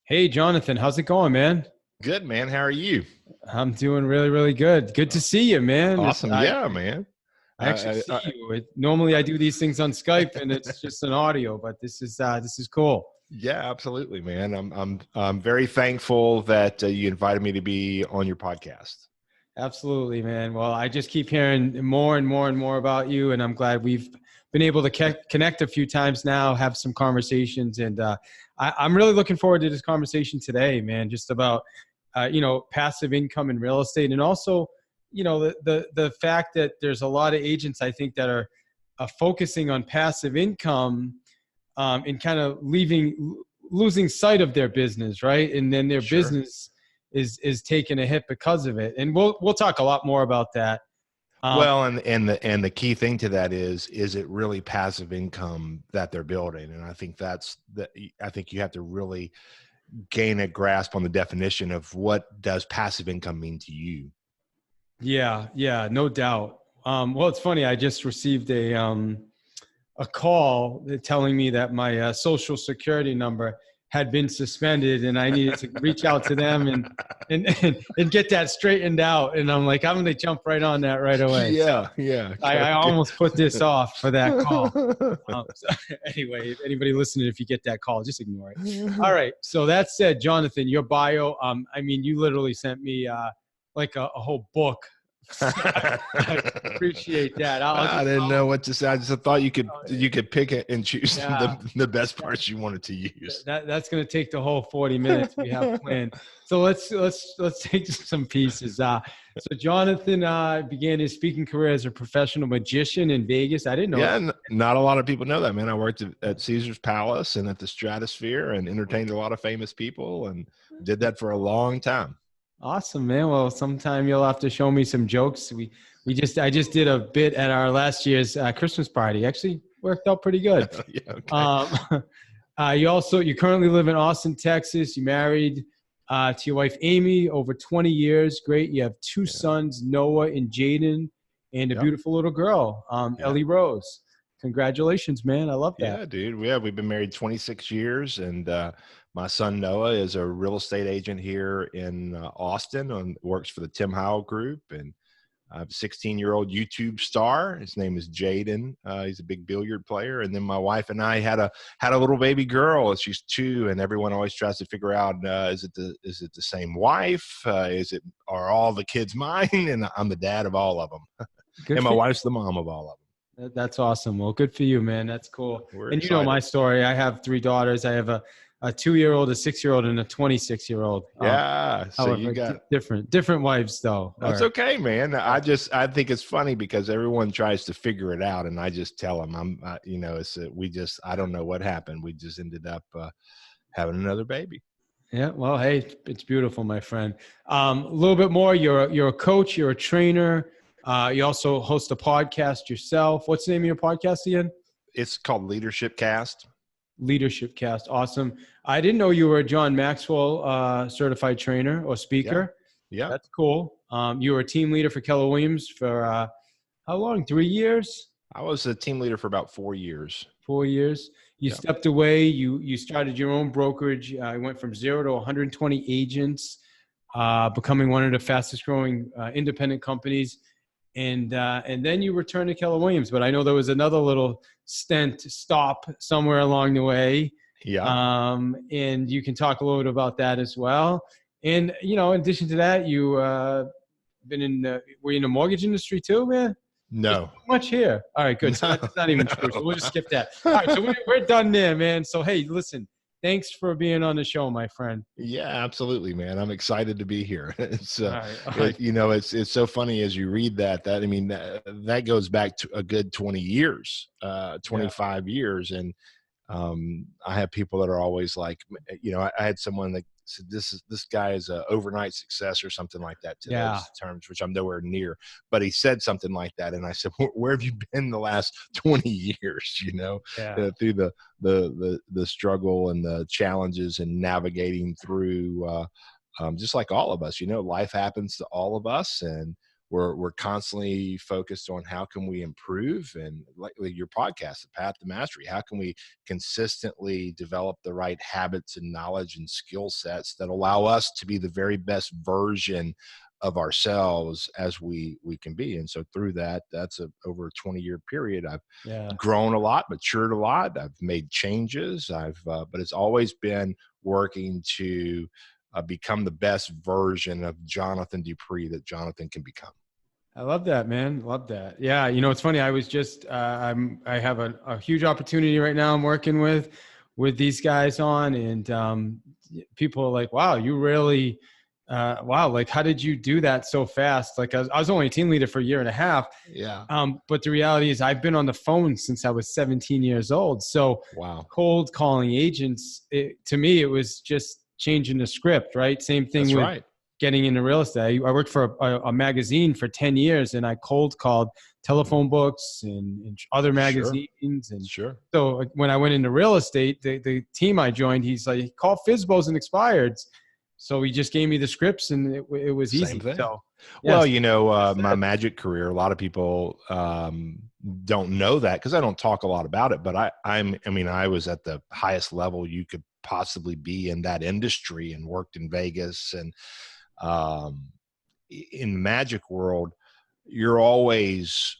Hey, Jonathan, how's it going, man? Good, man. How are you? I'm doing really, really good. Good to see you, man. Awesome. Yeah, man. I actually I, see I, you. Normally, I do these things on Skype, and it's just an audio, but this is cool. yeah, absolutely, man. I'm very thankful that you invited me to be on your podcast. Absolutely, man. Well, I just keep hearing more and more and more about you, and I'm glad we've been able to connect a few times now, have some conversations, and I'm really looking forward to this conversation today, man. Just about passive income in real estate, and also the fact that there's a lot of agents I think that are focusing on passive income and kind of losing sight of their business, right? And then their Sure. business is taking a hit because of it. And we'll talk a lot more about that. Um, Well, and the key thing to that is it really passive income that they're building? And I think I think you have to really gain a grasp on the definition of what does passive income mean to you. yeah, no doubt. Well, it's funny. I just received a call telling me that my social security number had been suspended and I needed to reach out to them and get that straightened out. And I'm like, I'm going to jump right on that right away. So Yeah, yeah. I almost put this off for that call. So anyway, if anybody listening, if you get that call, just ignore it. All right. So that said, Jonathan, your bio, I mean, you literally sent me like a whole book. So I appreciate that. I'll I just, didn't know what to say. I just thought you could pick it and choose yeah. the best parts you wanted to use. That's going to take the whole 40 minutes we have planned. So let's take some pieces. So Jonathan began his speaking career as a professional magician in Vegas. I didn't know Yeah, that. not a lot of people know that, man. I worked at Caesar's Palace and at the Stratosphere and entertained a lot of famous people and did that for a long time. Awesome, man. Well, sometime you'll have to show me some jokes. I just did a bit at our last year's Christmas party. Actually, worked out pretty good. Yeah, okay. Um, you currently live in Austin, Texas. You married to your wife Amy over 20 years. Great. You have two Yeah, sons, Noah and Jaden, and a yep, beautiful little girl, yeah. Ellie Rose. Congratulations, man. I love that. Yeah, dude. We've been married 26 years, and my son Noah is a real estate agent here in Austin and works for the Tim Howell Group. And I have a 16-year-old YouTube star. His name is Jaden. He's a big billiard player. And then my wife and I had a little baby girl. She's 2, and everyone always tries to figure out is it the same wife? Are all the kids mine? And I'm the dad of all of them, Good and my for you. wife's the mom of all of them. That's awesome. Well, good for you, man. That's cool. We're And you know my excited. story. I have 3 daughters. I have a 2-year-old, a 6-year-old, and a 26-year-old. Yeah. So you However, got different wives though. That's okay, man. I think it's funny because everyone tries to figure it out, and I just tell them I don't know what happened. We just ended up having another baby. Yeah. Well, hey, it's beautiful, my friend. A little bit more. You're a coach. You're a trainer. You also host a podcast yourself. What's the name of your podcast again? It's called Leadership Cast. Leadership Cast. Awesome. I didn't know you were a John Maxwell certified trainer or Yeah, speaker. yeah. That's cool. You were a team leader for Keller Williams for how long? 3 years? I was a team leader for about 4 years. 4 years? You Yeah, stepped away. You started your own brokerage. You went from 0 to 120 agents, becoming one of the fastest growing independent companies. And then you returned to Keller Williams. But I know there was another little stop somewhere along the way. yeah. And you can talk a little bit about that as well. And, in addition to that, you were you in the mortgage industry too, man? There's No, too much here. All right, good. So no, that's not even true. So no. we'll just skip that. All right, so we're done there, man. So, hey, listen, thanks for being on the show, my friend. Yeah, absolutely, man. I'm excited to be here. It's All right, all right. it's so funny as you read that I mean that goes back to a good 20 years, Yeah, 25 years, and I have people that are always like, I had someone that said this guy is a overnight success or something like that to yeah, those terms, which I'm nowhere near. But he said something like that, and I said, where have you been the last 20 years? yeah. Through the struggle and the challenges and navigating through, just like all of us. Life happens to all of us, and we're constantly focused on how can we improve, and like your podcast, The Path to Mastery, how can we consistently develop the right habits and knowledge and skill sets that allow us to be the very best version of ourselves as we can be. And so through that's over a 20-year period, I've Yeah. grown a lot, matured a lot. I've made changes. But it's always been working to become the best version of Jonathan Dupree that Jonathan can become. I love that, man. Love that. Yeah. You know, it's funny. I was just, I have a huge opportunity right now. I'm working with these guys on, and people are like, wow, you really, wow. Like, how did you do that so fast? Like I was only a team leader for a year and a half. Yeah. But the reality is I've been on the phone since I was 17 years old. So Wow. cold calling agents, to me, it was just changing the script, right? Same thing That's with right. getting into real estate. I worked for a magazine for 10 years, and I cold called telephone books and other Sure. magazines. And Sure. so when I went into real estate, the team I joined, he's like, call FSBOs and expireds. So he just gave me the scripts, and it was Same easy. thing. So, Well, yes, my magic career, a lot of people don't know that because I don't talk a lot about it, but I was at the highest level you could possibly be in that industry and worked in Vegas. And in the magic world, you're always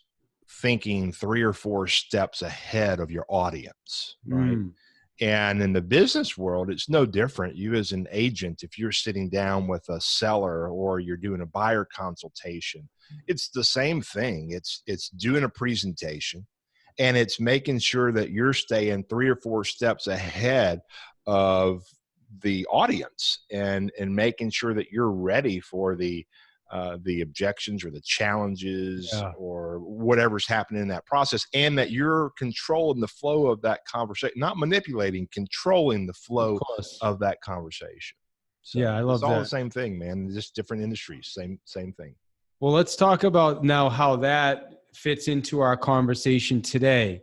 thinking 3 or 4 steps ahead of your audience, right? And in the business world, it's no different. You as an agent, if you're sitting down with a seller or you're doing a buyer consultation, it's the same thing. It's doing a presentation, and it's making sure that you're staying 3 or 4 steps ahead of the audience, and making sure that you're ready for the objections or the challenges yeah, or whatever's happening in that process, and that you're controlling the flow of that conversation, not manipulating, controlling the of flow course. of that conversation. Yeah, So I it's love all the that. same thing, man. Just different industries, same thing. Well, let's talk about now how that fits into our conversation today, right?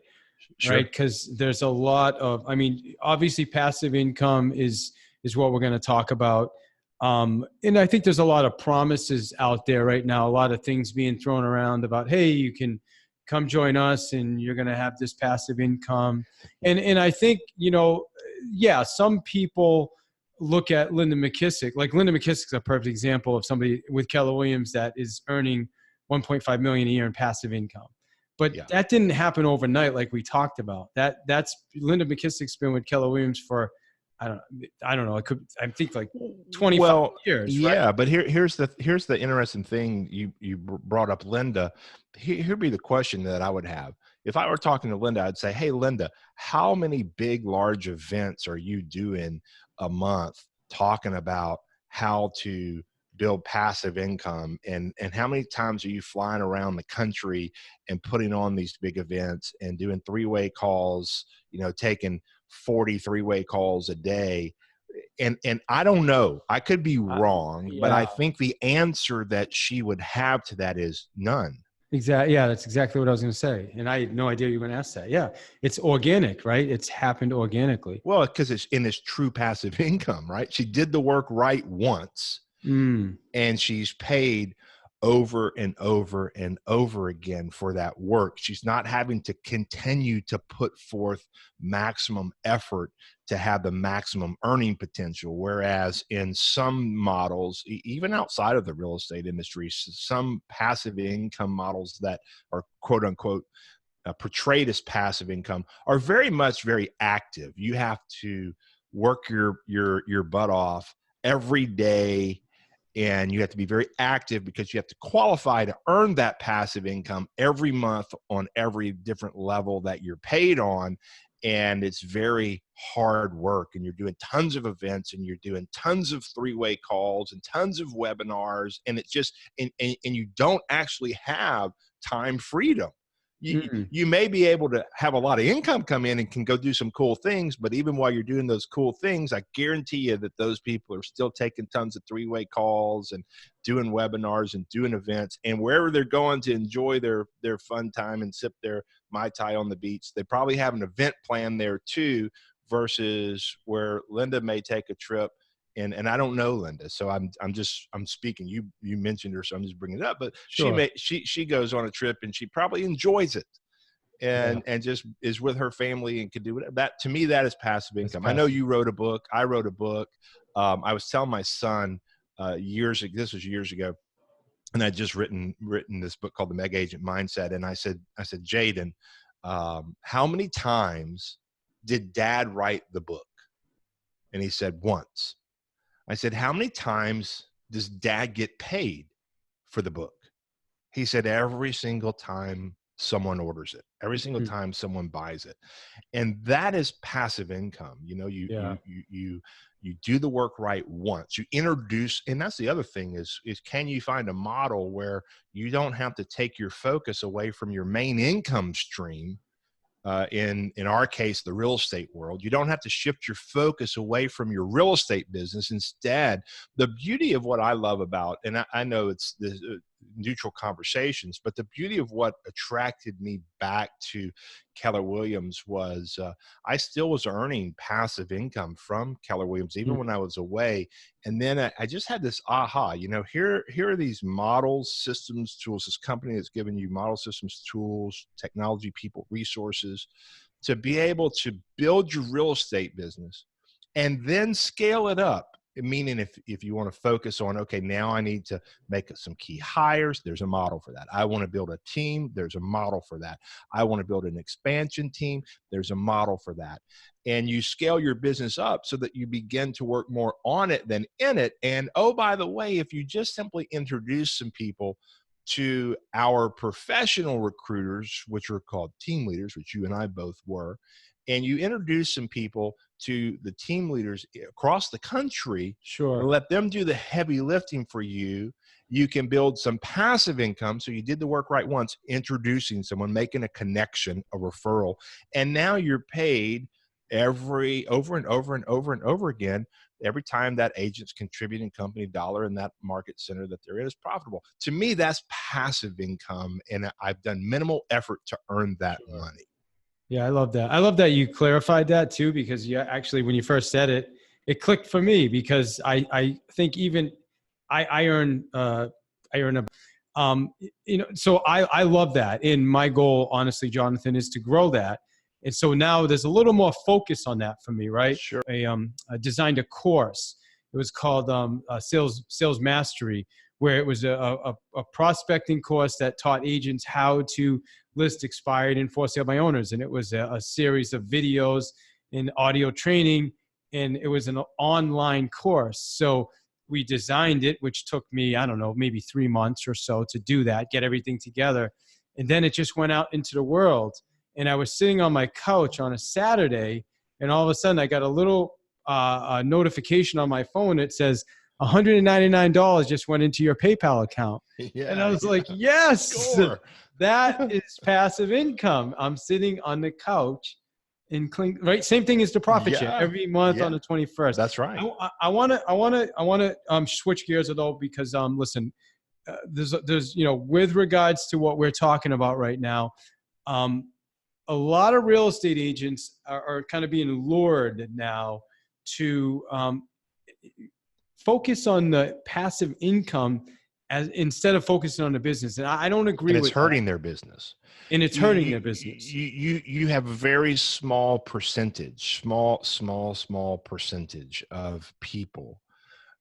Sure. Because there's a lot of, I mean, obviously passive income is what we're going to talk about. And I think there's a lot of promises out there right now, a lot of things being thrown around about, hey, you can come join us and you're going to have this passive income. And I think, yeah, some people look at Linda McKissick, like Linda McKissick's a perfect example of somebody with Keller Williams that is earning 1.5 million a year in passive income. But Yeah. that didn't happen overnight, like we talked about. That's Linda McKissick's been with Keller Williams for I don't know. I think like 25 Well, years, right? yeah, but here's the interesting thing. You brought up Linda. Here'd be the question that I would have if I were talking to Linda. I'd say, "Hey, Linda, how many big, large events are you doing a month talking about how to build passive income, and how many times are you flying around the country and putting on these big events and doing 3-way calls? Taking 40 3-way calls a day." And I don't know, I could be wrong, but Yeah, I think the answer that she would have to that is none. exactly. Yeah, that's exactly what I was going to say. And I had no idea you were going to ask that. Yeah, it's organic, right? It's happened organically. Well, because it's true passive income, right? She did the work right once, Mm, and she's paid over and over and over again for that work. She's not having to continue to put forth maximum effort to have the maximum earning potential. Whereas in some models, even outside of the real estate industry, some passive income models that are quote unquote portrayed as passive income are very active. You have to work your butt off every day, and you have to be very active because you have to qualify to earn that passive income every month on every different level that you're paid on. And it's very hard work, and you're doing tons of events, and you're doing tons of 3-way calls and tons of webinars, and it's just and you don't actually have time freedom. mm. You may be able to have a lot of income come in and can go do some cool things, but even while you're doing those cool things, I guarantee you that those people are still taking tons of 3-way calls and doing webinars and doing events, and wherever they're going to enjoy their fun time and sip their Mai Tai on the beach, they probably have an event plan there too, versus where Linda may take a trip and I don't know Linda, so I'm speaking. You mentioned her, so I'm just bringing it up. But Sure. she goes on a trip and she probably enjoys it, Yeah. and just is with her family and can do it. That, to me, that is passive That's income. I know passive. you wrote a book. I wrote a book. I was telling my son this was years ago, and I'd just written this book called The Mega Agent Mindset. And I said, Jaden, how many times did Dad write the book? And he said, once. I said, how many times does Dad get paid for the book? He said, every single time someone orders it, every single Mhm. time someone buys it. And that is passive income. You know, Yeah. you do the work right once. You introduce, and that's the other thing is can you find a model where you don't have to take your focus away from your main income stream? In our case, the real estate world, you don't have to shift your focus away from your real estate business. Instead, the beauty of what I love about, and I know it's the neutral conversations, but the beauty of what attracted me back to Keller Williams was I still was earning passive income from Keller Williams, even when I was away. And then I just had this aha, you know, here are these models, systems, tools, this company that's giving you model systems, tools, technology, people, resources to be able to build your real estate business and then scale it up. Meaning if you want to focus on, okay, now I need to make some key hires, there's a model for that. I want to build a team, there's a model for that. I want to build an expansion team, there's a model for that. And you scale your business up so that you begin to work more on it than in it. And oh, by the way, if you just simply introduce some people to our professional recruiters, which are called team leaders, which you and I both were, and you introduce some people to the team leaders across the country and Sure. let them do the heavy lifting for you, you can build some passive income. So you did the work right once, introducing someone, making a connection, a referral, and now you're paid over and over and over and over again every time that agent's contributing company dollar in that market center that they're in is profitable. To me, that's passive income, and I've done minimal effort to earn that Sure. money. Yeah, I love that. I love that you clarified that too, because yeah, actually, when you first said it, it clicked for me because I think even I earn a so I love that. And my goal, honestly, Jonathan, is to grow that. And so now there's a little more focus on that for me, right? Sure. I designed a course. It was called Sales Mastery, where it was a prospecting course that taught agents how to list expired and for sale by owners. And it was a series of videos and audio training, and it was an online course. So we designed it, which took me, I don't know, maybe 3 months or so to do that, get everything together. And then it just went out into the world. And I was sitting on my couch on a Saturday, and all of a sudden I got a little notification on my phone. It says, $199 just went into your PayPal account. And I Yeah, was like, yeah. yes, Score. that is passive income. I'm sitting on the couch and clink, right? Same thing as the profit share Yeah, every month on yeah, the 21st. that's right. I want to switch gears though, because listen, there's with regards to what we're talking about right now, a lot of real estate agents are kind of being lured now to focus on the passive income as instead of focusing on the business. And I don't agree And it's with that. hurting their business. And it's You hurting you their business. you have a very small percentage, small percentage of people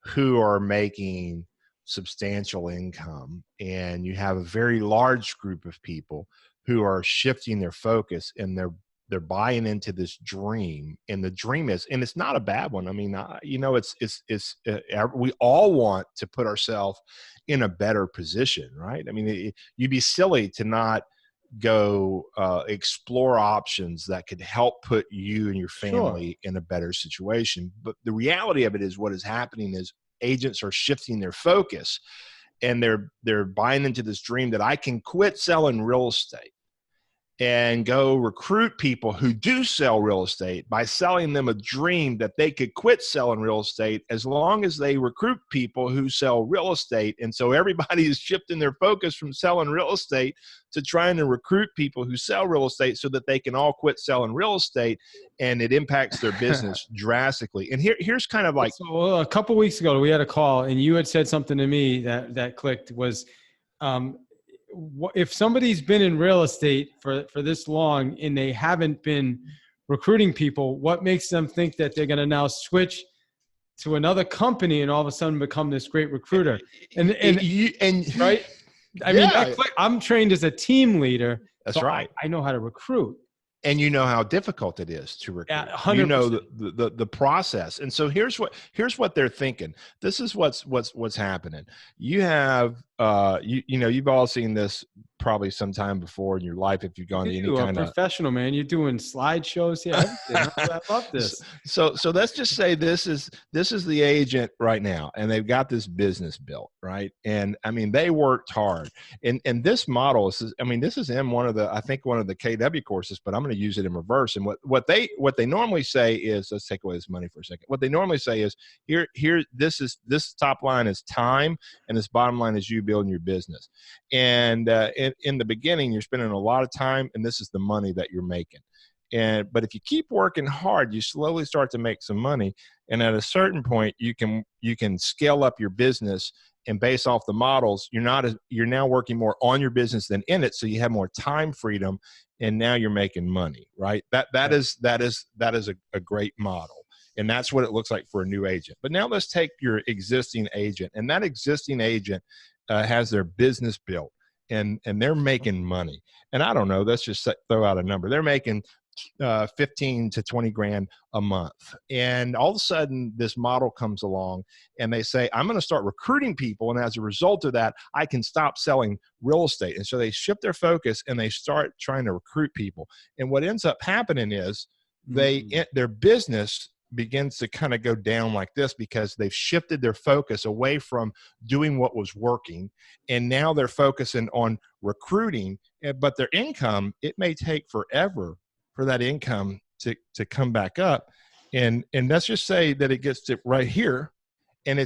who are making substantial income, and you have a very large group of people who are shifting their focus, and they're buying into this dream. And the dream is, and it's not a bad one. I mean, we all want to put ourselves in a better position, right? I mean, you'd be silly to not go explore options that could help put you and your Sure. family in a better situation. But the reality of it is, what is happening is agents are shifting their focus, and they're buying into this dream that I can quit selling real estate and go recruit people who do sell real estate by selling them a dream that they could quit selling real estate as long as they recruit people who sell real estate. And so everybody is shifting their focus from selling real estate to trying to recruit people who sell real estate so that they can all quit selling real estate, and it impacts their business drastically. And here's kind of like, so a couple weeks ago we had a call and you had said something to me that clicked was, if somebody's been in real estate for this long and they haven't been recruiting people, what makes them think that they're going to now switch to another company and all of a sudden become this great recruiter? And right? I mean, I'm trained as a team leader. That's so right. I know how to recruit. And you know how difficult it is to recruit. Yeah, 100%. You know the process. And so here's what they're thinking. This is what's happening. You have you've all seen this probably sometime before in your life if you've gone to any kind of professional, man. You're doing slideshows here. I love this. So let's just say this is the agent right now, and they've got this business built, right? And I mean, they worked hard. And this model is, I mean, this is in one of the KW courses, but I'm going to use it in reverse. And what they normally say is, let's take away this money for a second. What they normally say is, this top line is time, and this bottom line is you building your business. And in the beginning, you're spending a lot of time, and this is the money that you're making. But if you keep working hard, you slowly start to make some money. And at a certain point, you can scale up your business. And based off the models, you're now working more on your business than in it. So you have more time freedom, and now you're making money, right? That is a great model. And that's what it looks like for a new agent. But now let's take your existing agent, and that existing agent has their business built, and they're making money. And I don't know, let's just throw out a number. They're making 15 to 20 grand a month. And all of a sudden this model comes along and they say, I'm going to start recruiting people. And as a result of that, I can stop selling real estate. And so they shift their focus and they start trying to recruit people. And what ends up happening is their business begins to kind of go down like this because they've shifted their focus away from doing what was working. And now they're focusing on recruiting, but their income, it may take forever for that income to come back up. And let's just say that it gets to right here. And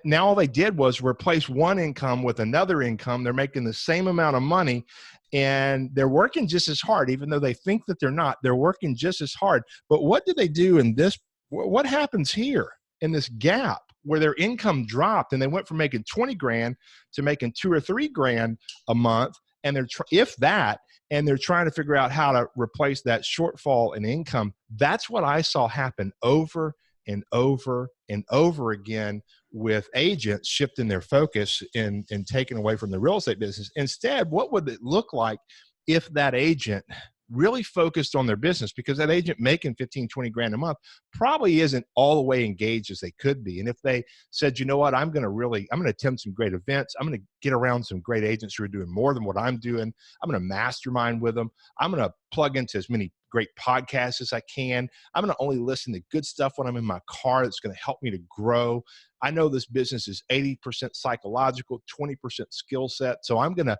now all they did was replace one income with another income. They're making the same amount of money and they're working just as hard, even though they think that they're not. They're working just as hard. But what do they do in this? What happens here in this gap where their income dropped and they went from making 20 grand to making 2 or 3 grand a month? And they're trying to figure out how to replace that shortfall in income. That's what I saw happen over and over and over again with agents shifting their focus and taking away from the real estate business. Instead, what would it look like if that agent really focused on their business? Because that agent making 15, 20 grand a month probably isn't all the way engaged as they could be. And if they said, you know what, I'm going to attend some great events. I'm going to get around some great agents who are doing more than what I'm doing. I'm going to mastermind with them. I'm going to plug into as many great podcasts as I can. I'm going to only listen to good stuff when I'm in my car that's going to help me to grow. I know this business is 80% psychological, 20% skill set. So I'm going to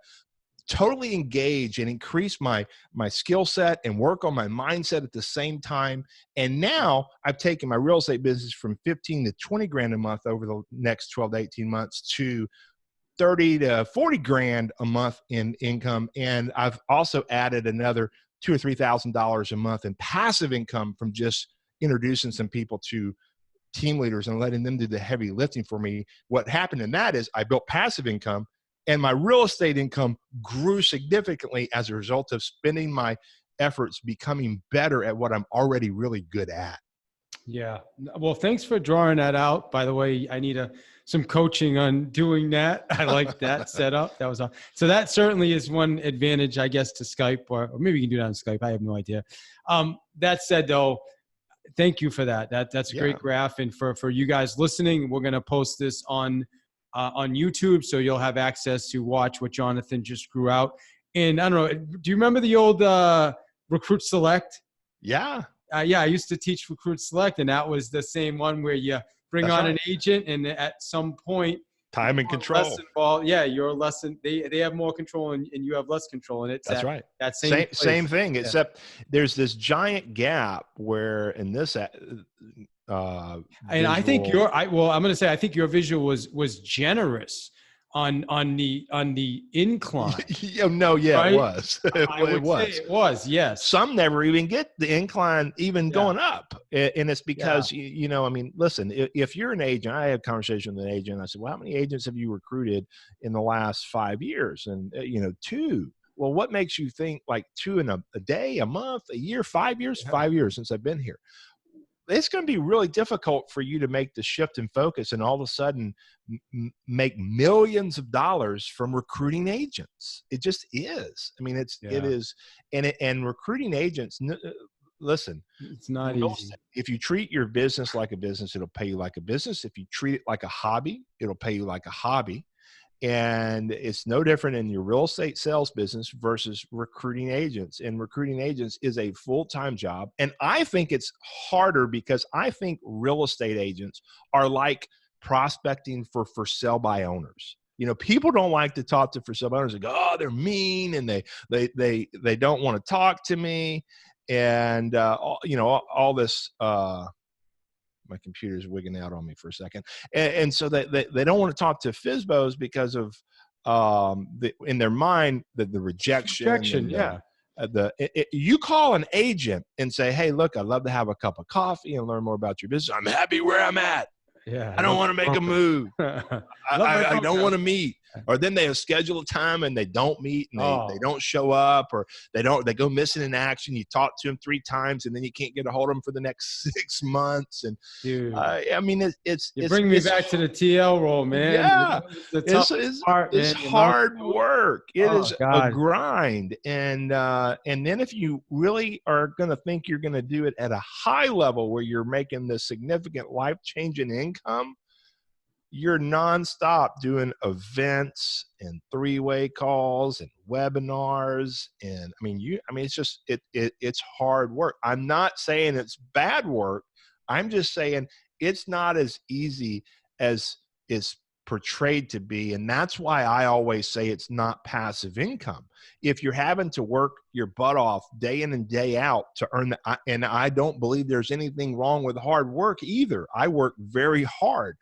totally engage and increase my skill set and work on my mindset at the same time. And now I've taken my real estate business from 15 to 20 grand a month over the next 12 to 18 months to 30 to 40 grand a month in income. And I've also added another $2,000 or $3,000 a month in passive income from just introducing some people to team leaders and letting them do the heavy lifting for me. What happened in that is I built passive income, and my real estate income grew significantly as a result of spending my efforts becoming better at what I'm already really good at. Yeah. Well, thanks for drawing that out. By the way, I need some coaching on doing that. I like that setup. That was so that certainly is one advantage, I guess, to Skype, or maybe you can do that on Skype. I have no idea. That said, though, thank you for that. That's a great graph. And for you guys listening, we're going to post this on YouTube, so you'll have access to watch what Jonathan just grew out. And I don't know, do you remember the old Recruit Select? Yeah. Yeah, I used to teach Recruit Select, and that was the same one where you bring on an agent, and at some point Time and less control. involved. Yeah, you're less. They have more control, and you have less control, and it's That's right. that same Same place. thing, Yeah. except there's this giant gap where in this And I think visual. I'm going to say I think your visual was generous on the incline, No, yeah, it right? was. I It would say was. it was, yes. Some never even get the incline even Yeah, going up. And it's yeah. because, I mean, listen, if you're an agent, I had a conversation with an agent. I said, well, how many agents have you recruited in the last 5 years? And, two. Well, what makes you think like two in a day, a month, a year, 5 years? Yeah. 5 years since I've been here. It's going to be really difficult for you to make the shift in focus and all of a sudden make millions of dollars from recruiting agents. It just is. I mean, it Yeah. is. And recruiting agents, listen, It's not easy. if you treat your business like a business, it'll pay you like a business. If you treat it like a hobby, it'll pay you like a hobby. And it's no different in your real estate sales business versus recruiting agents. And recruiting agents is a full-time job. And I think it's harder because I think real estate agents are like prospecting for sale by owners. People don't like to talk to for sale by owners. They go, oh, they're mean, and they don't want to talk to me. And all this my computer's wigging out on me for a second. And so they don't want to talk to FSBOs because of in their mind, the rejection and Yeah. you call an agent and say, hey, look, I'd love to have a cup of coffee and learn more about your business. I'm happy where I'm at. Yeah. I don't want to make a move. I don't want to meet. Or then they schedule a time and they don't meet, and they don't show up, or they go missing in action. You talk to them 3 times and then you can't get a hold of them for the next 6 months. And Dude, I mean, you bring me back to the TL role, man. yeah, The tough part, man. it's hard work. It is a God. grind. And then if you really are going to think you're going to do it at a high level where you're making this significant life-changing income, you're nonstop doing events and 3-way calls and webinars. And it's just, it's hard work. I'm not saying it's bad work. I'm just saying it's not as easy as is portrayed to be. And that's why I always say it's not passive income. If you're having to work your butt off day in and day out to earn that, and I don't believe there's anything wrong with hard work either. I work very hard.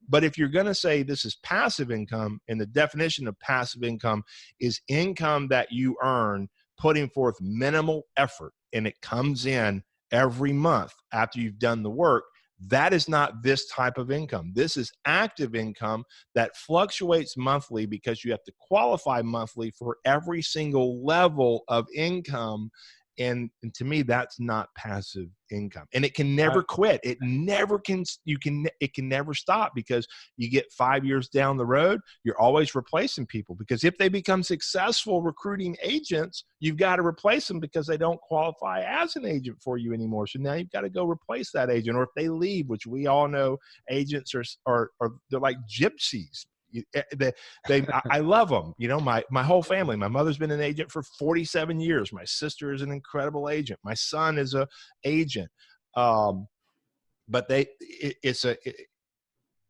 But if you're going to say this is passive income, and the definition of passive income is income that you earn putting forth minimal effort, and it comes in every month after you've done the work, that is not this type of income. This is active income that fluctuates monthly because you have to qualify monthly for every single level of income. And to me, that's not passive income, and it can never quit. It can never stop, because you get 5 years down the road, you're always replacing people, because if they become successful recruiting agents, you've got to replace them because they don't qualify as an agent for you anymore. So now you've got to go replace that agent, or if they leave, which we all know agents are they're like gypsies. I love them. My whole family, my mother's been an agent for 47 years. My sister is an incredible agent. My son is a agent. But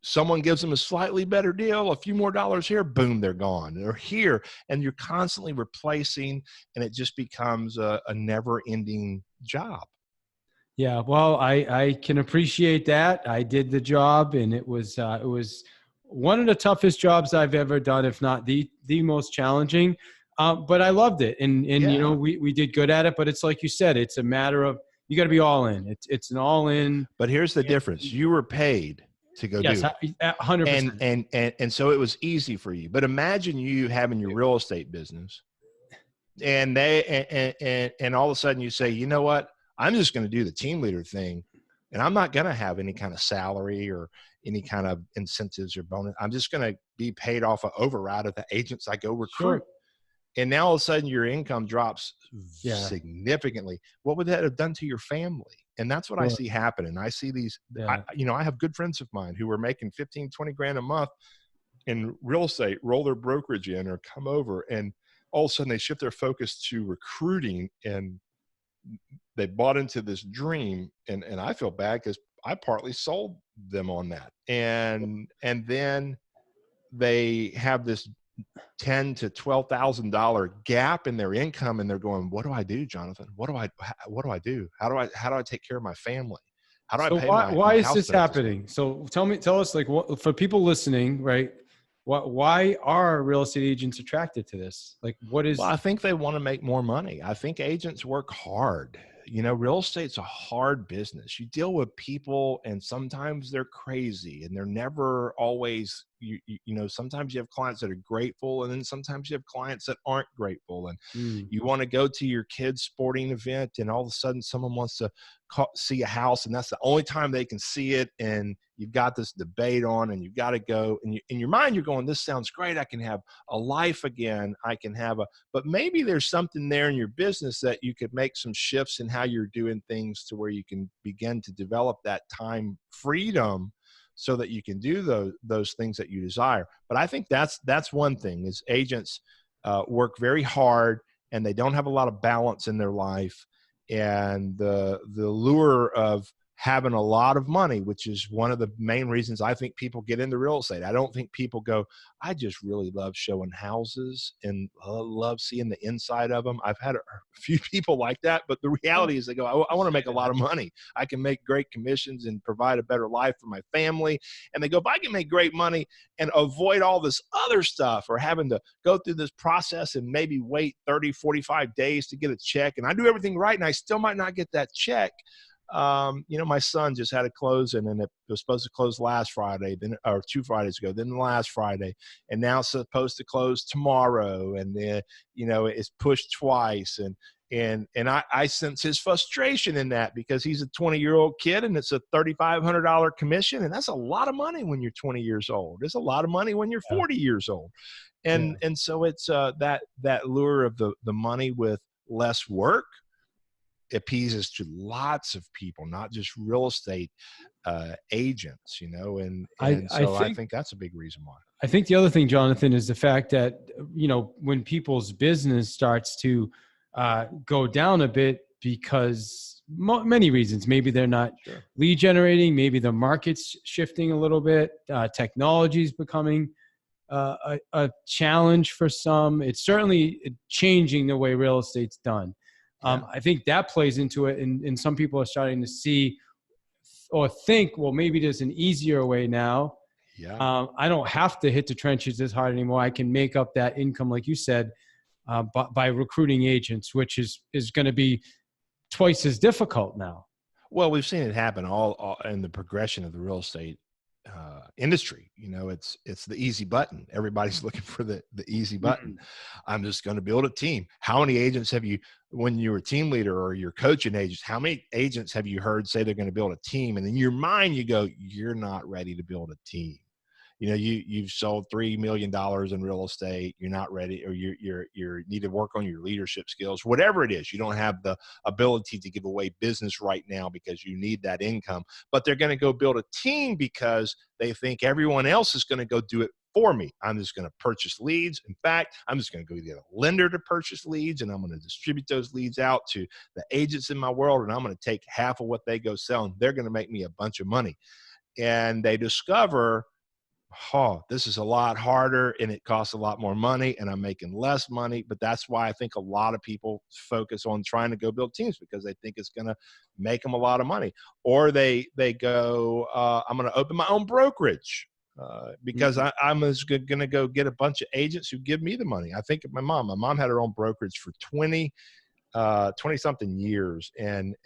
someone gives them a slightly better deal, a few more dollars here, boom, they're gone. They're here, and you're constantly replacing, and it just becomes a never ending job. Yeah, well, I can appreciate that. I did the job, and it was one of the toughest jobs I've ever done, if not the most challenging. But I loved it, and Yeah. we did good at it. But it's like you said, it's a matter of you got to be all in. It's an all in. But here's the difference: you were paid to go do it. 100%. And so it was easy for you. But imagine you having your real estate business, and and all of a sudden you say, you know what? I'm just going to do the team leader thing, and I'm not going to have any kind of salary or any kind of incentives or bonus. I'm just going to be paid off an override of the agents I go recruit. Sure. And now all of a sudden your income drops significantly. What would that have done to your family? And that's what I see happening. I see these, I have good friends of mine who are making 15, 20 grand a month in real estate, roll their brokerage in or come over, and all of a sudden they shift their focus to recruiting, and they bought into this dream. And I feel bad because I partly sold them on that. And then they have this $10,000 to $12,000 gap in their income, and they're going, what do I do, Jonathan? What do I do? How do I take care of my family? How do I So pay why my is house this bills this month? happening? So tell us, like, what for people listening, right? Why are real estate agents attracted to this? Like, what Well, is? I think they want to make more money. I think agents work hard. You know, real estate's a hard business. You deal with people, and sometimes they're crazy, and they're never always, you know, sometimes you have clients that are grateful, and then sometimes you have clients that aren't grateful. And Mm, you want to go to your kid's sporting event, and all of a sudden someone wants to see a house, and that's the only time they can see it. And you've got this debate on, and you've got to go, and in your mind, you're going, this sounds great. I can have a life again. I can have but maybe there's something there in your business that you could make some shifts in how you're doing things to where you can begin to develop that time freedom so that you can do those things that you desire. But I think that's one thing is agents work very hard, and they don't have a lot of balance in their life. And the lure of having a lot of money, which is one of the main reasons I think people get into real estate. I don't think people go, I just really love showing houses and love seeing the inside of them. I've had a few people like that, but the reality is they go, I want to make a lot of money. I can make great commissions and provide a better life for my family. And they go, if I can make great money and avoid all this other stuff or having to go through this process and maybe wait 30, 45 days to get a check, and I do everything right and I still might not get that check. You know, my son just had a closing, and it was supposed to close last Friday, then or 2 Fridays ago, then last Friday, and now it's supposed to close tomorrow, and then you know it's pushed twice, and I sense his frustration in that because he's a 20-year-old kid, and it's a $3,500 commission, and that's a lot of money when you're 20 years old. It's a lot of money when you're yeah, 40 years old, yeah. and so it's that lure of the money with less work appeases to lots of people, not just real estate agents, you know, and I so I think think that's a big reason why. I think the other thing, Jonathan, is the fact that, you know, when people's business starts to go down a bit because many reasons, maybe they're not Sure. lead generating, maybe the market's shifting a little bit, technology is becoming a challenge for some. It's certainly changing the way real estate's done. Yeah. I think that plays into it, and some people are starting to see or think, well, maybe there's an easier way now. Yeah. I don't have to hit the trenches as hard anymore. I can make up that income, like you said, by recruiting agents, which is going to be twice as difficult now. Well, we've seen it happen all in the progression of the real estate industry. You know, it's the easy button. Everybody's looking for the easy button. Mm. I'm just going to build a team. How many agents have you, when you were a team leader or you're coaching agents, how many agents have you heard say they're going to build a team? And in your mind, you go, you're not ready to build a team. You know, you've sold $3 million in real estate. You're not ready, or you need to work on your leadership skills, whatever it is. You don't have the ability to give away business right now because you need that income, but they're going to go build a team because they think everyone else is going to go do it for me. I'm just going to purchase leads. In fact, I'm just going to go get a lender to purchase leads, and I'm going to distribute those leads out to the agents in my world, and I'm going to take half of what they go sell, and they're going to make me a bunch of money. And they discover, oh, this is a lot harder and it costs a lot more money and I'm making less money. But that's why I think a lot of people focus on trying to go build teams because they think it's going to make them a lot of money. Or they go, I'm going to open my own brokerage because I'm just going to go get a bunch of agents who give me the money. I think of my mom. My mom had her own brokerage for 20 something years. And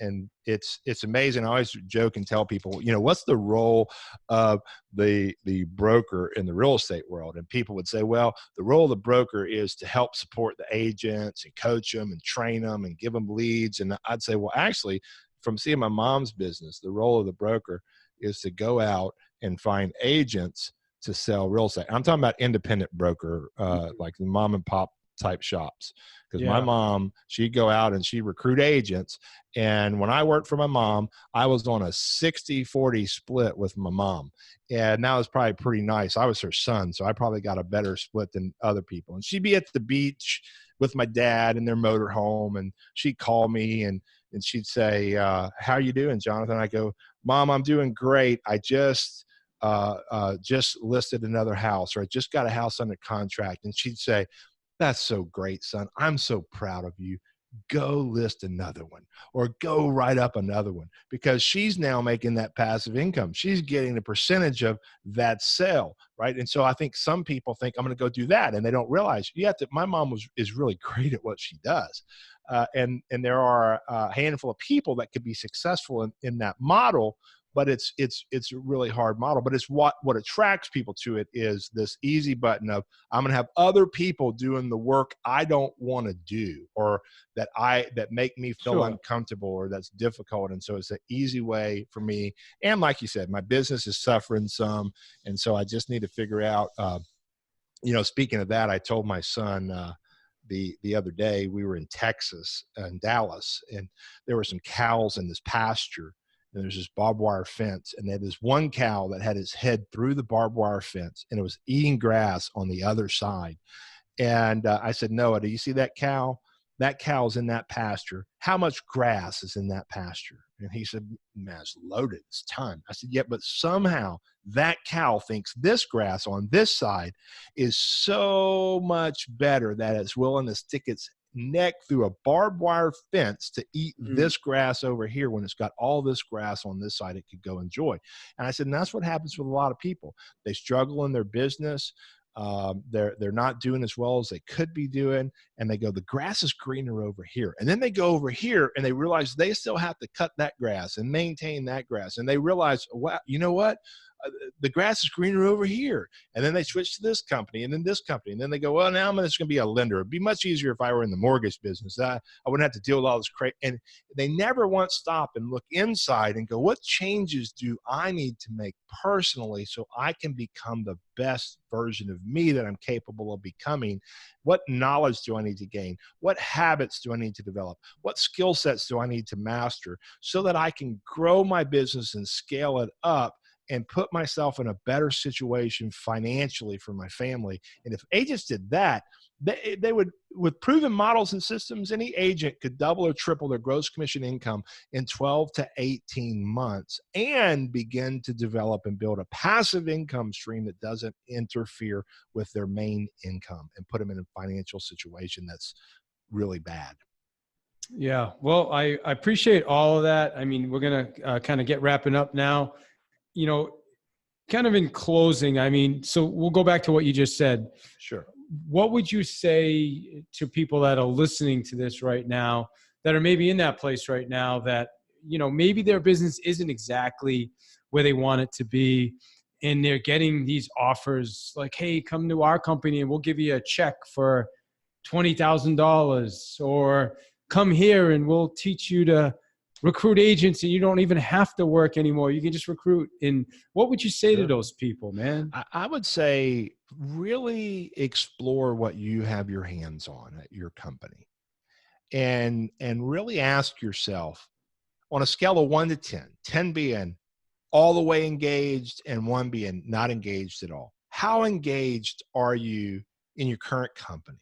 it's amazing. I always joke and tell people, you know, what's the role of the broker in the real estate world? And people would say, well, the role of the broker is to help support the agents and coach them and train them and give them leads. And I'd say, well, actually, from seeing my mom's business, the role of the broker is to go out and find agents to sell real estate. I'm talking about independent broker, like the mom and pop type shops. Because my Yeah. mom, she'd go out and she'd recruit agents. And when I worked for my mom, I was on a 60-40 split with my mom. And that was probably pretty nice. I was her son, so I probably got a better split than other people. And she'd be at the beach with my dad in their motorhome, and she'd call me and she'd say, how you doing, Jonathan? I go, Mom, I'm doing great. I just just listed another house, or I just got a house under contract. And she'd say, that's so great, son. I'm so proud of you. Go list another one, or go write up another one, because she's now making that passive income. She's getting a percentage of that sale, right? And so I think some people think I'm going to go do that, and they don't realize my mom is really great at what she does. And there are a handful of people that could be successful in that model, but it's a really hard model. But it's what attracts people to it is this easy button of, I'm going to have other people doing the work I don't want to do, or that make me feel uncomfortable, or that's difficult. And so it's an easy way for me. And like you said, my business is suffering some, and so I just need to figure out. Speaking of that, I told my son the other day, we were in Texas, in Dallas, and there were some cows in this pasture. And there's this barbed wire fence, and there was one cow that had its head through the barbed wire fence, and it was eating grass on the other side. And I said, Noah, do you see that cow? That cow's in that pasture. How much grass is in that pasture? And he said, man, it's loaded. It's a ton. I said, yeah, but somehow that cow thinks this grass on this side is so much better that it's willing to stick its neck through a barbed wire fence to eat this grass over here, when it's got all this grass on this side it could go enjoy. And I said, and that's what happens with a lot of people. They struggle in their business. They're not doing as well as they could be doing, and they go, the grass is greener over here. And then they go over here and they realize they still have to cut that grass and maintain that grass. And they realize, wow, you know what? The grass is greener over here. And then they switch to this company, and then this company. And then they go, well, now I'm just going to be a lender. It'd be much easier if I were in the mortgage business. I wouldn't have to deal with all this crap. And they never once stop and look inside and go, what changes do I need to make personally so I can become the best version of me that I'm capable of becoming? What knowledge do I need to gain? What habits do I need to develop? What skill sets do I need to master so that I can grow my business and scale it up and put myself in a better situation financially for my family? And if agents did that, they would, with proven models and systems, any agent could double or triple their gross commission income in 12 to 18 months and begin to develop and build a passive income stream that doesn't interfere with their main income and put them in a financial situation that's really bad. Yeah. Well, I appreciate all of that. I mean, we're going to kind of get wrapping up now. Kind of in closing, I mean, so we'll go back to what you just said. Sure. What would you say to people that are listening to this right now, that are maybe in that place right now, that, maybe their business isn't exactly where they want it to be, and they're getting these offers like, hey, come to our company and we'll give you a check for $20,000, or come here and we'll teach you to recruit agents and you don't even have to work anymore. You can just recruit. And what would you say to those people, man? I would say really explore what you have your hands on at your company, and really ask yourself, on a scale of 1 to 10, 10 being all the way engaged and 1 being not engaged at all, how engaged are you in your current company?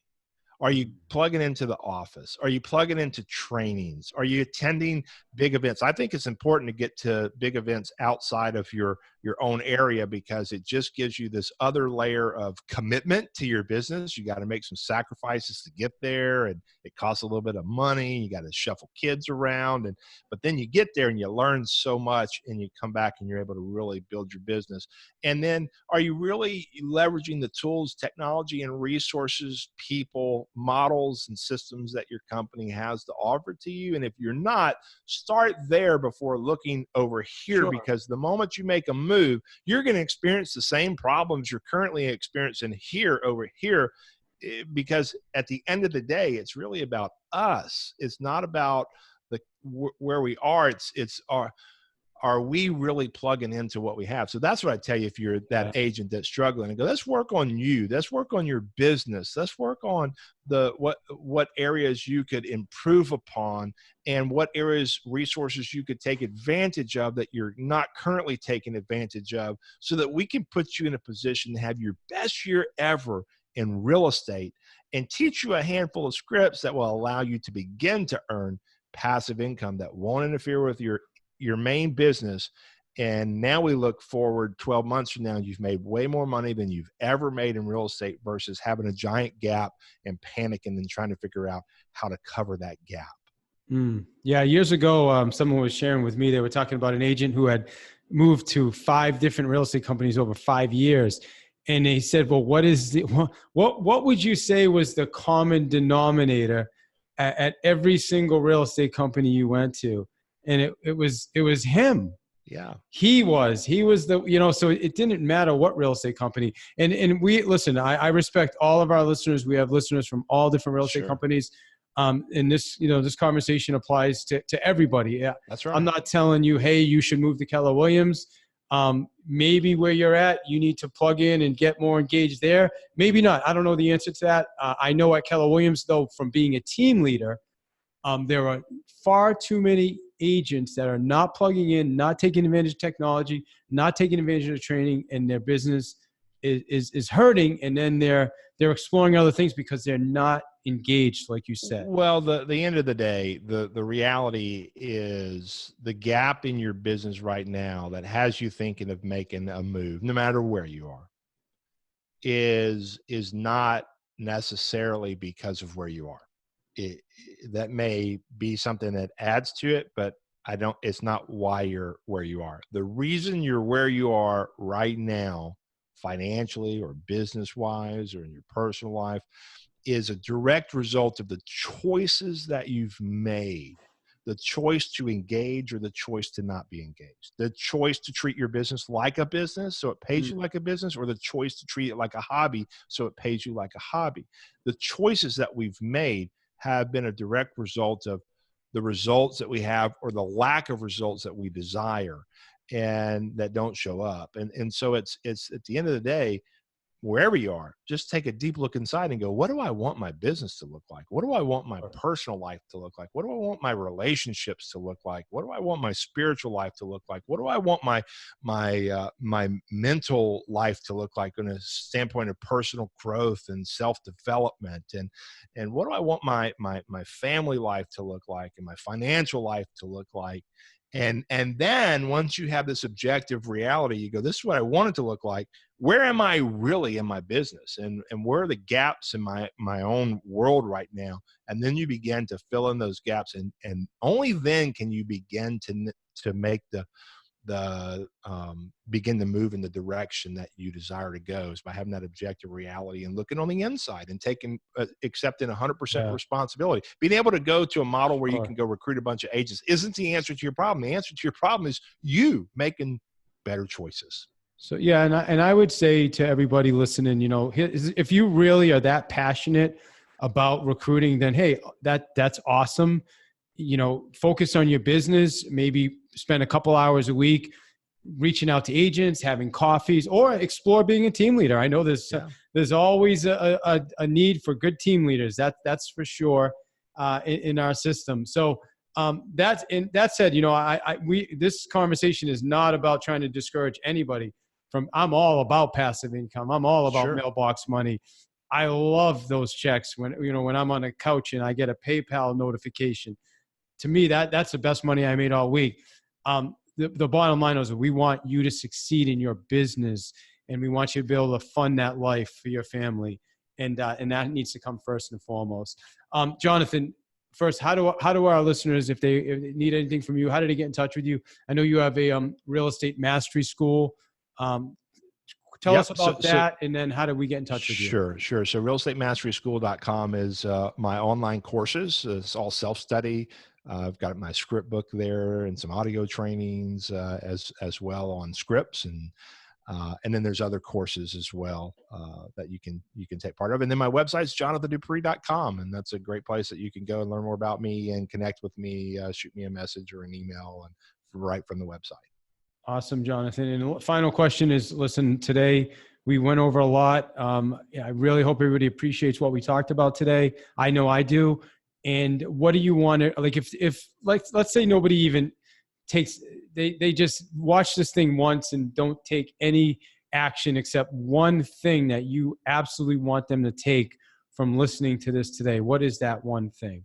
Are you plugging into the office? Are you plugging into trainings? Are you attending big events? I think it's important to get to big events outside of your own area, because it just gives you this other layer of commitment to your business. You got to make some sacrifices to get there, and it costs a little bit of money. You got to shuffle kids around, but then you get there and you learn so much, and you come back and you're able to really build your business. And then, are you really leveraging the tools, technology, and resources, people, models, and systems that your company has to offer to you? And if you're not, start there before looking over here, because the moment you make a move, you're going to experience the same problems you're currently experiencing over here, because at the end of the day, it's really about us. It's not about where we are. It's are we really plugging into what we have? So that's what I tell you, if you're that agent that's struggling, and go, let's work on you. Let's work on your business. Let's work on what areas you could improve upon, and what areas, resources you could take advantage of that you're not currently taking advantage of, so that we can put you in a position to have your best year ever in real estate, and teach you a handful of scripts that will allow you to begin to earn passive income that won't interfere with your main business, And now we look forward 12 months from now, you've made way more money than you've ever made in real estate versus having a giant gap and panicking and trying to figure out how to cover that gap. Yeah, years ago, someone was sharing with me, they were talking about an agent who had moved to 5 different real estate companies over 5 years. And they said, well, what would you say was the common denominator at every single real estate company you went to? And it was him. Yeah. He was the, so it didn't matter what real estate company. And we, listen, I respect all of our listeners. We have listeners from all different real estate companies. And this, this conversation applies to everybody. Yeah. That's right. I'm not telling you, hey, you should move to Keller Williams. Maybe where you're at, you need to plug in and get more engaged there. Maybe not. I don't know the answer to that. I know at Keller Williams, though, from being a team leader, there are far too many agents that are not plugging in, not taking advantage of technology, not taking advantage of training, and their business is hurting. And then they're exploring other things because they're not engaged, like you said. Well, the end of the day, the reality is the gap in your business right now that has you thinking of making a move, no matter where you are, is not necessarily because of where you are. That may be something that adds to it, but it's not why you're where you are. The reason you're where you are right now, financially or business wise or in your personal life, is a direct result of the choices that you've made, the choice to engage or the choice to not be engaged, the choice to treat your business like a business so it pays you like a business, or the choice to treat it like a hobby so it pays you like a hobby. The choices that we've made have been a direct result of the results that we have or the lack of results that we desire and that don't show up. And so it's at the end of the day, wherever you are, just take a deep look inside and go, what do I want my business to look like? What do I want my personal life to look like? What do I want my relationships to look like? What do I want my spiritual life to look like? What do I want my mental life to look like in a standpoint of personal growth and self-development? And what do I want my family life to look like and my financial life to look like? And then once you have this objective reality, you go, this is what I want it to look like. Where am I really in my business? And where are the gaps in my own world right now? And then you begin to fill in those gaps. And only then can you begin to make begin to move in the direction that you desire to go, is by having that objective reality and looking on the inside and accepting 100% responsibility. Being able to go to a model where you can go recruit a bunch of agents isn't the answer to your problem. The answer to your problem is you making better choices. So, yeah. And I would say to everybody listening, if you really are that passionate about recruiting, then, hey, that's awesome. Focus on your business, maybe spend a couple hours a week reaching out to agents, having coffees, or explore being a team leader. I know there's always a need for good team leaders. That's for sure in our system. So that said, this conversation is not about trying to discourage anybody from. I'm all about passive income. I'm all about mailbox money. I love those checks when I'm on a couch and I get a PayPal notification. To me, that's the best money I made all week. The bottom line is we want you to succeed in your business, and we want you to be able to fund that life for your family, and that needs to come first and foremost. Jonathan, first, how do our listeners, if they need anything from you, how do they get in touch with you? I know you have a real estate mastery school. Tell us about that, and then how do we get in touch with you? Sure. So realestatemasteryschool.com is my online courses. It's all self-study. I've got my script book there and some audio trainings as well on scripts, and then there's other courses as well that you can take part of. And then my website is jonathandupree.com, and that's a great place that you can go and learn more about me and connect with me. Shoot me a message or an email, and right from the website. Awesome, Jonathan. And the final question is, listen, today we went over a lot. I really hope everybody appreciates what we talked about today. I know I do. And what do you want to, like, if let's say nobody even they just watch this thing once and don't take any action except one thing that you absolutely want them to take from listening to this today. What is that one thing?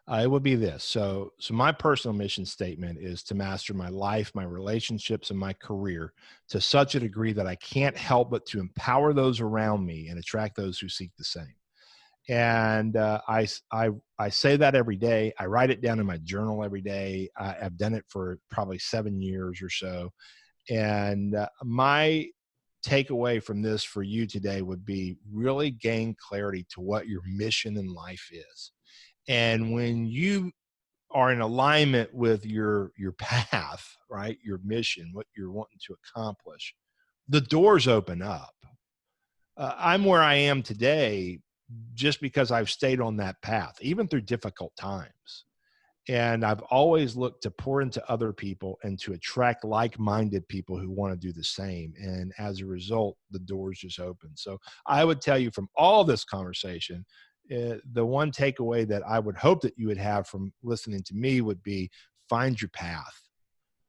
It would be this. So my personal mission statement is to master my life, my relationships, and my career to such a degree that I can't help but to empower those around me and attract those who seek the same. And I say that every day. I write it down in my journal every day. I've done it for probably 7 years or so. And my takeaway from this for you today would be really gain clarity to what your mission in life is. And when you are in alignment with your path, right, your mission, what you're wanting to accomplish, the doors open up. I'm where I am today just because I've stayed on that path, even through difficult times. And I've always looked to pour into other people and to attract like-minded people who want to do the same. And as a result, the doors just open. So I would tell you from all this conversation, the one takeaway that I would hope that you would have from listening to me would be find your path,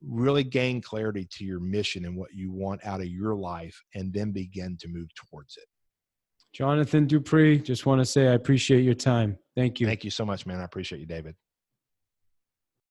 really gain clarity to your mission and what you want out of your life, and then begin to move towards it. Jonathan Dupree, just want to say I appreciate your time. Thank you. Thank you so much, man. I appreciate you, David.